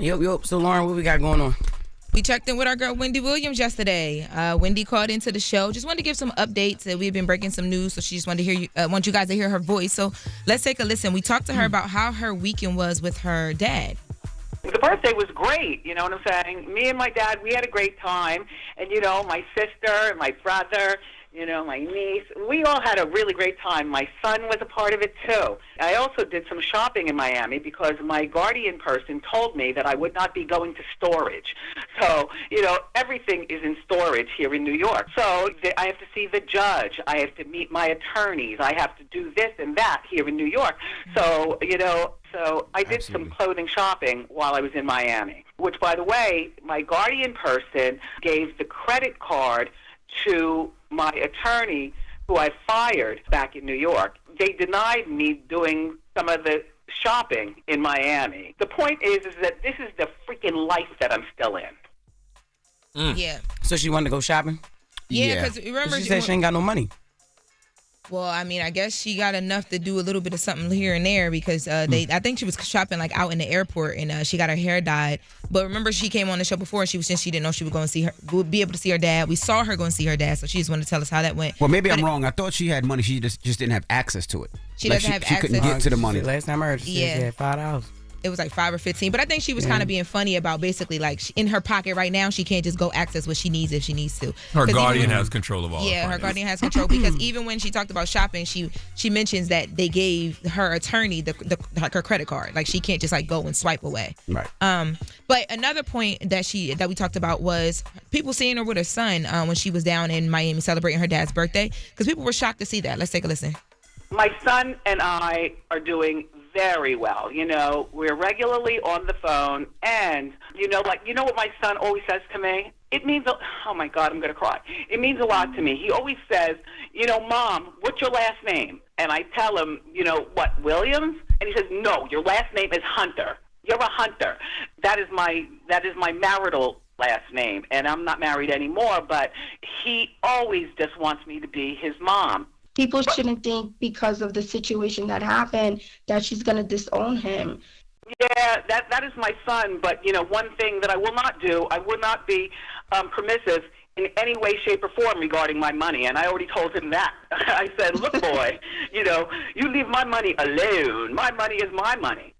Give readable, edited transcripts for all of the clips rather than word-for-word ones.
Yup. So, Lauren, what we got going on? We checked in with our girl Wendy Williams yesterday. Wendy called into the show. Just wanted to give some updates. We've been breaking some news, so she just wanted to hear want you guys to hear her voice. So let's take a listen. We talked to her about how her weekend was with her dad. The birthday was great, you know what I'm saying? Me and my dad, we had a great time. And, you know, my sister, my brother, you know, my niece, we all had a really great time. My son was a part of it, too. I also did some shopping in Miami because my guardian person told me that I would not be going to storage. So, you know, everything is in storage here in New York. So I have to see the judge. I have to meet my attorneys. I have to do this and that here in New York. So, you know, I did some clothing shopping while I was in Miami, which, by the way, my guardian person gave the credit card to my attorney who I fired back in New York. They denied me doing some of the shopping in Miami. The point is that this is the freaking life that I'm still in. Yeah. So she wanted to go shopping? Yeah, because remember... She said she ain't got no money. Well, I mean, I guess she got enough to do a little bit of something here and there because I think she was shopping like out in the airport and she got her hair dyed. But remember, she came on the show before and she didn't know she would go and see her, would be able to see her dad. We saw her go and see her dad, so she just wanted to tell us how that went. Well, maybe I'm wrong. I thought she had money. She just didn't have access to it. She doesn't have access. She couldn't get to the money. Last time I heard, she had $5. It was like $5 or $15, but I think she was kind of being funny about basically like in her pocket right now, she can't just go access what she needs if she needs to. Her guardian has control of all. Yeah, her guardian has control because even when she talked about shopping, she mentions that they gave her attorney like her credit card, like she can't just like go and swipe away. Right. But another point that we talked about was people seeing her with her son when she was down in Miami celebrating her dad's birthday because people were shocked to see that. Let's take a listen. My son and I are doing very well. You know, we're regularly on the phone, and you know what my son always says to me? It means, oh my God, I'm going to cry. It means a lot to me. He always says, you know, Mom, what's your last name? And I tell him, you know, what, Williams? And he says, no, your last name is Hunter. You're a hunter. That is my marital last name, and I'm not married anymore, but he always just wants me to be his mom. People shouldn't think because of the situation that happened that she's going to disown him. Yeah, that is my son. But, you know, one thing that I will not do, I will not be permissive in any way, shape, or form regarding my money. And I already told him that. I said, look, boy, you know, you leave my money alone. My money is my money.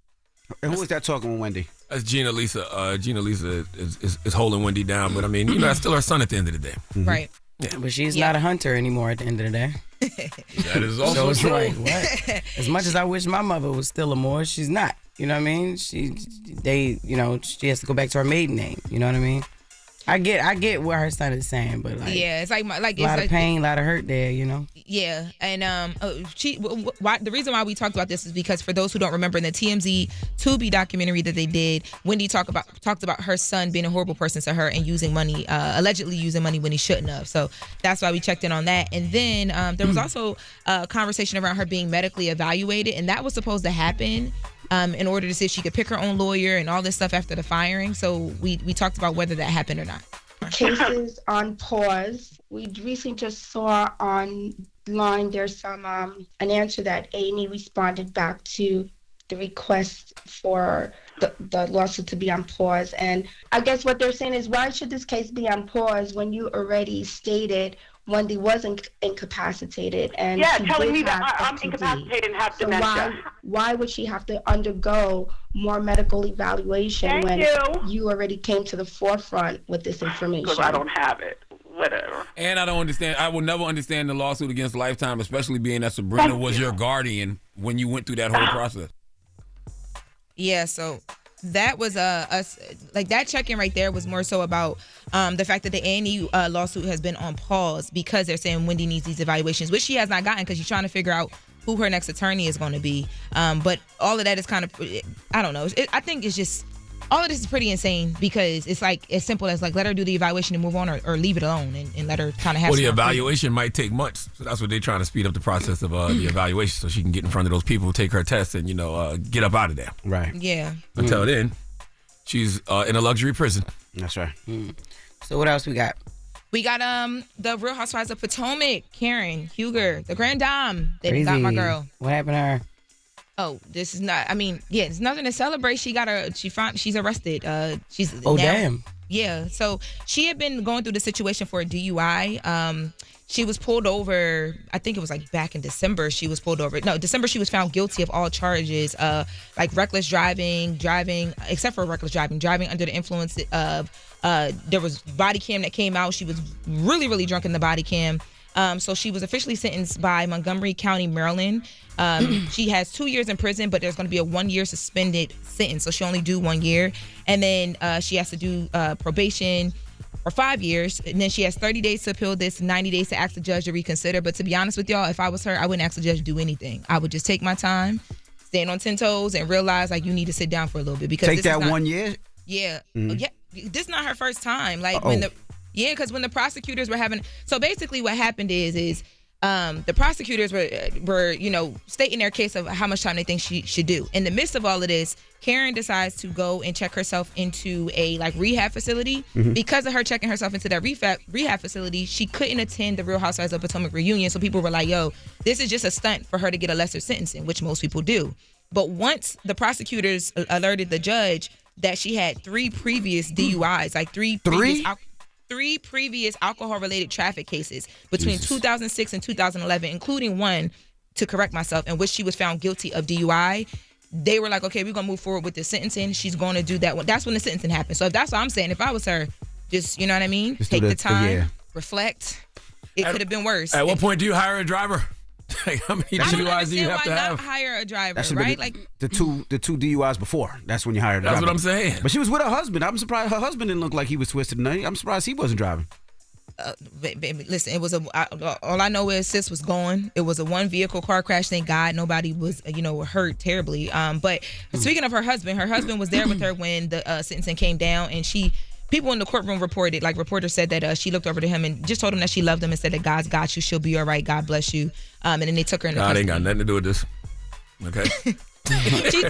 And who was that talking with Wendy? That's Gina Lisa. Gina Lisa is holding Wendy down. But, I mean, you know, that's still her son at the end of the day. Mm-hmm. Right. Yeah, but she's not a hunter anymore at the end of the day. That is also so true. Like, what? As much as I wish my mother was still a Moor, she's not. You know what I mean? She has to go back to her maiden name. You know what I mean? I get what her son is saying, but like, yeah, it's like a lot of pain, a lot of hurt there, you know. Yeah, and the reason why we talked about this is because for those who don't remember, in the TMZ Tubi documentary that they did, Wendy talked about her son being a horrible person to her and using money, allegedly using money when he shouldn't have. So that's why we checked in on that. And then there was also a conversation around her being medically evaluated, and that was supposed to happen in order to see if she could pick her own lawyer and all this stuff after the firing. So we talked about whether that happened or not. Cases on pause. We recently just saw online there's an answer that A&E responded back to the request for the lawsuit to be on pause. And I guess what they're saying is, why should this case be on pause when you already stated Wendy wasn't incapacitated? And yeah, telling me that I'm incapacitated and have dementia. Why would she have to undergo more medical evaluation when you already came to the forefront with this information? Because I don't have it. Whatever. And I don't understand. I will never understand the lawsuit against Lifetime, especially being that Sabrina was your guardian when you went through that whole process. Yeah, so that was like that check-in right there was more so about the fact that the A&E lawsuit has been on pause because they're saying Wendy needs these evaluations, which she has not gotten because she's trying to figure out who her next attorney is going to be. But all of that is kind of, I don't know. I think it's just, all of this is pretty insane because it's like as simple as like let her do the evaluation and move on or leave it alone and let her kind of have. Well, the evaluation might take months, so that's what they're trying to speed up the process of the evaluation so she can get in front of those people, take her test, and get up out of there. Right. Yeah. Until then, she's in a luxury prison. That's right. So what else we got? We got the Real Housewives of Potomac, Karen Huger, the Grand Dame. They Crazy. got my girl. What happened to her? Oh, this is not. I mean, yeah, it's nothing to celebrate. She's arrested. She's Oh, now, damn. Yeah. So she had been going through the situation for a DUI. She was pulled over. I think it was like back in December. She was pulled over. No, December. She was found guilty of all charges, like reckless driving, except for reckless driving under the influence of. There was body cam that came out. She was really, really drunk in the body cam. So she was officially sentenced by Montgomery County, Maryland. She has 2 years in prison, but there's going to be a 1 year suspended sentence. So she only do 1 year. And then she has to do probation for 5 years. And then she has 30 days to appeal this, 90 days to ask the judge to reconsider. But to be honest with y'all, if I was her, I wouldn't ask the judge to do anything. I would just take my time, stand on 10 toes, and realize like you need to sit down for a little bit. Because take that 1 year? Yeah. Yeah. This is not her first time. Like because when the prosecutors were having, so basically what happened is the prosecutors were stating their case of how much time they think she should do. In the midst of all of this, Karen decides to go and check herself into a like rehab facility. Because of her checking herself into that rehab facility, she couldn't attend the Real Housewives of Potomac reunion. So people were like, yo, this is just a stunt for her to get a lesser sentencing, which most people do. But once the prosecutors alerted the judge that she had 3 previous DUIs, like three previous alcohol-related traffic cases between 2006 and 2011, including one, to correct myself, in which she was found guilty of DUI. They were like, okay, we're going to move forward with the sentencing. She's going to do that. That's when the sentencing happened. So that's what I'm saying. If I was her, just, you know what I mean? Take the time, reflect. It could have been worse. At what point do you hire a driver? Like, how many DUIs do you have to have? Not hire a driver, right? Like the two DUIs before. That's when you hired a driver. That's what I'm saying. But she was with her husband. I'm surprised her husband didn't look like he was twisted. I'm surprised he wasn't driving. Listen, it was all I know is sis was gone. It was a 1-vehicle car crash. Thank God nobody was hurt terribly. But speaking of her husband was there with her when the sentencing came down, and people in the courtroom reporters said that she looked over to him and just told him that she loved him and said that God's got you, she'll be all right, God bless you. And then they took her in the God ain't got nothing to do with this. Okay.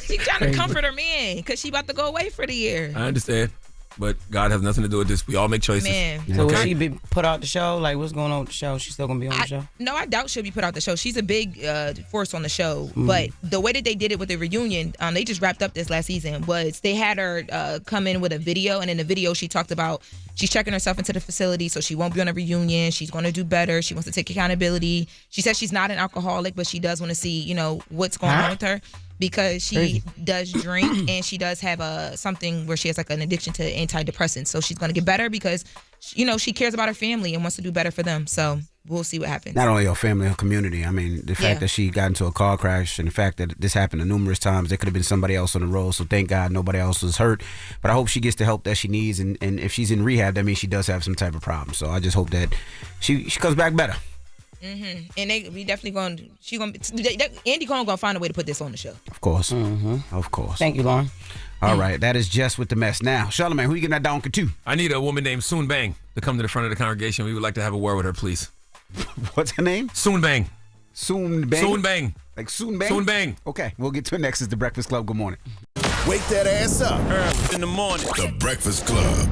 She trying to comfort her man because she about to go away for the year. I understand. But God has nothing to do with this. We all make choices. Man. So will she be put out the show? Like, what's going on with the show? She's still going to be on the show? No, I doubt she'll be put out the show. She's a big force on the show. But the way that they did it with the reunion, they just wrapped up this last season, was they had her come in with a video. And in the video, she talked about she's checking herself into the facility, so she won't be on a reunion. She's going to do better. She wants to take accountability. She says she's not an alcoholic, but she does want to see, what's going on with her. Because she does drink and she does have something where she has like an addiction to antidepressants. So she's going to get better because, she cares about her family and wants to do better for them. So we'll see what happens. Not only her family, her community. I mean, the fact that she got into a car crash and the fact that this happened numerous times, there could have been somebody else on the road. So thank God nobody else was hurt. But I hope she gets the help that she needs. And if she's in rehab, that means she does have some type of problem. So I just hope that she comes back better. And we definitely Andy Cohen gonna find a way to put this on the show. Of course. Of course. Thank you, Lauren. All right, that is Jess with the mess. Now, Charlamagne, who you getting that donkey to? I need a woman named Soon Bang to come to the front of the congregation. We would like to have a word with her, please. What's her name? Soon Bang. Soon Bang? Soon Bang. Like Soon Bang? Soon Bang. Okay, we'll get to it next. It's The Breakfast Club. Good morning. Wake that ass up early in the morning. The Breakfast Club.